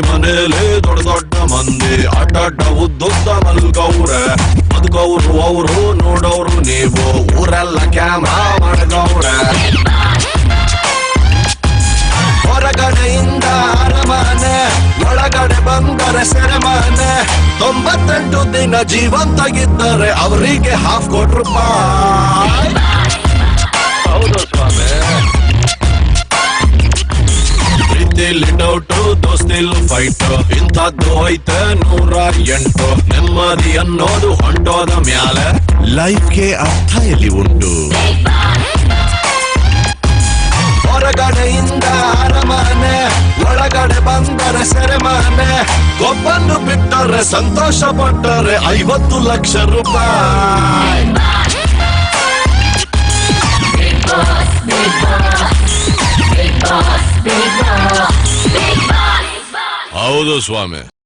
ಮನೇಲಿ ದೊಡ್ಡ ದೊಡ್ಡ ಮಂದಿ ಅಡ್ಡ ಉದ್ದುದ್ದ ಮಲ್ಗವ್ರೆ. ಬದುಕವ್ರು ಅವರು ನೋಡೋರು ನೀವು, ಊರೆಲ್ಲ ಕ್ಯಾಮ್ರಾ ಮಾಡ್ಗವ್ರೆ. ಹೊರಗಡೆಯಿಂದ ಅರಮನೆ, ಒಳಗಡೆ ಬಂದರೆ ಸೆರೆಮನೆ. 98 ದಿನ ಜೀವಂತಾಗಿದ್ದರೆ ಅವರಿಗೆ ₹50,000. ಹೌದು ಸ್ವಾಮಿ. ಪ್ರೀತಿಲಿ ಡೌಟು, ದೋಸ್ತಿಲ್ ಫೈಟ್, ಇಂಥದ್ದು ಐತೆ 108. ನೆಮ್ಮದಿ ಅನ್ನೋದು ಹೊಂಟೋದ ಮ್ಯಾಲೆ ಲೈಫ್ಗೆ ಅರ್ಥ ಎಲ್ಲಿ ಉಂಟು. ಹೊರಗಡೆಯಿಂದ ಅರಮನೆ, ಒಳಗಡೆ ಬಂದರೆ ಸೆರೆಮನೆ. ಒಬ್ಬನ್ನು ಬಿಟ್ಟರೆ ಸಂತೋಷ ಪಟ್ಟರೆ ₹50,00,000. ಹೌದು ಸ್ವಾಮಿ.